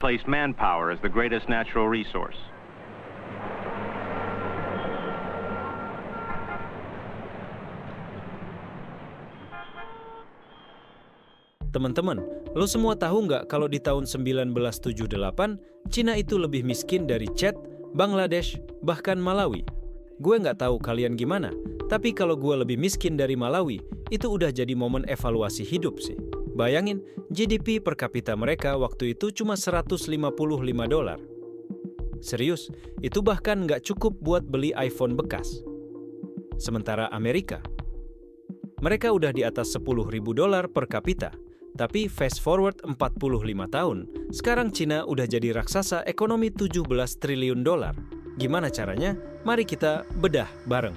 place manpower as the greatest natural resource. Teman-teman, lo semua tahu nggak kalau di tahun 1978, Cina itu lebih miskin dari Chad, Bangladesh, bahkan Malawi? Gue nggak tahu kalian gimana, tapi kalau gue lebih miskin dari Malawi, itu udah jadi momen evaluasi hidup sih. Bayangin, GDP per kapita mereka waktu itu cuma $155. Serius, itu bahkan nggak cukup buat beli iPhone bekas. Sementara Amerika, mereka udah di atas $10.000 per kapita. Tapi fast forward 45 tahun, sekarang Cina udah jadi raksasa ekonomi $17 triliun. Gimana caranya? Mari kita bedah bareng.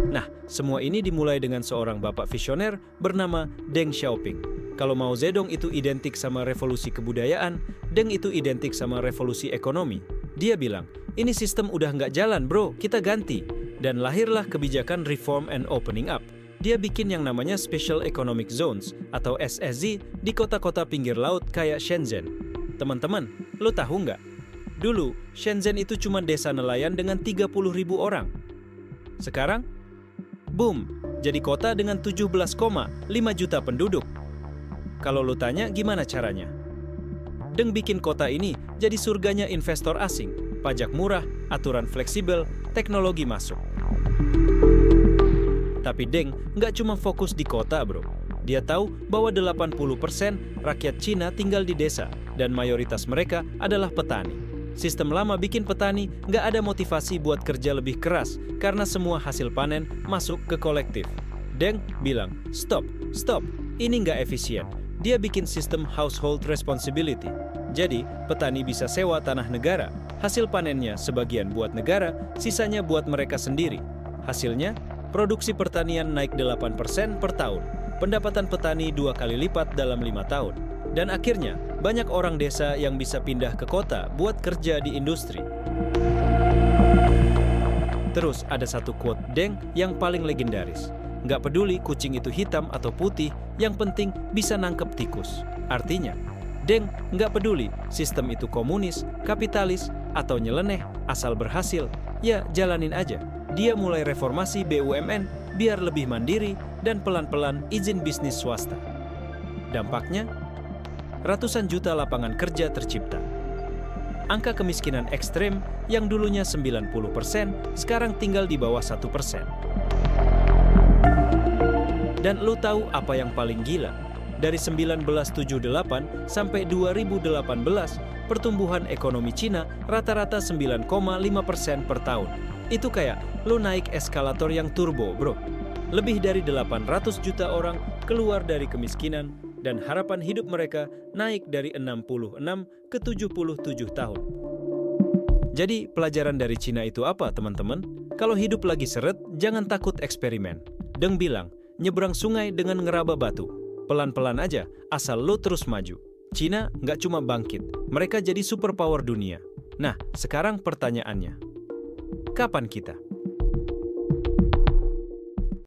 Nah, semua ini dimulai dengan seorang bapak visioner bernama Deng Xiaoping. Kalau Mao Zedong itu identik sama revolusi kebudayaan, Deng itu identik sama revolusi ekonomi. Dia bilang, ini sistem udah nggak jalan bro, kita ganti. Dan lahirlah kebijakan Reform and Opening Up. Dia bikin yang namanya Special Economic Zones atau SEZ di kota-kota pinggir laut kayak Shenzhen. Teman-teman, lo tahu nggak? Dulu, Shenzhen itu cuma desa nelayan dengan 30.000 orang. Sekarang, boom, jadi kota dengan 17,5 juta penduduk. Kalau lo tanya gimana caranya? Deng bikin kota ini jadi surganya investor asing, pajak murah, aturan fleksibel, teknologi masuk. Tapi Deng nggak cuma fokus di kota bro. Dia tahu bahwa 80% rakyat Cina tinggal di desa dan mayoritas mereka adalah petani. Sistem lama bikin petani nggak ada motivasi buat kerja lebih keras karena semua hasil panen masuk ke kolektif. Deng bilang, stop, ini nggak efisien. Dia bikin sistem household responsibility. Jadi, petani bisa sewa tanah negara. Hasil panennya sebagian buat negara, sisanya buat mereka sendiri. Hasilnya, produksi pertanian naik 8% per tahun. Pendapatan petani 2 kali lipat dalam 5 tahun. Dan akhirnya, banyak orang desa yang bisa pindah ke kota buat kerja di industri. Terus ada satu quote Deng yang paling legendaris. Nggak peduli kucing itu hitam atau putih, yang penting bisa nangkep tikus. Artinya, Deng nggak peduli sistem itu komunis, kapitalis, atau nyeleneh, asal berhasil, ya jalanin aja. Dia mulai reformasi BUMN biar lebih mandiri dan pelan-pelan izin bisnis swasta. Dampaknya, ratusan juta lapangan kerja tercipta. Angka kemiskinan ekstrem yang dulunya 90% sekarang tinggal di bawah 1%. Dan lo tahu apa yang paling gila? Dari 1978 sampai 2018, pertumbuhan ekonomi Cina rata-rata 9,5% per tahun. Itu kayak lo naik eskalator yang turbo, bro. Lebih dari 800 juta orang keluar dari kemiskinan dan harapan hidup mereka naik dari 66 ke 77 tahun. Jadi, pelajaran dari Cina itu apa, teman-teman? Kalau hidup lagi seret, jangan takut eksperimen. Deng bilang, nyebrang sungai dengan ngeraba batu. Pelan-pelan aja, asal lo terus maju. Cina nggak cuma bangkit, mereka jadi superpower dunia. Nah, sekarang pertanyaannya, kapan kita?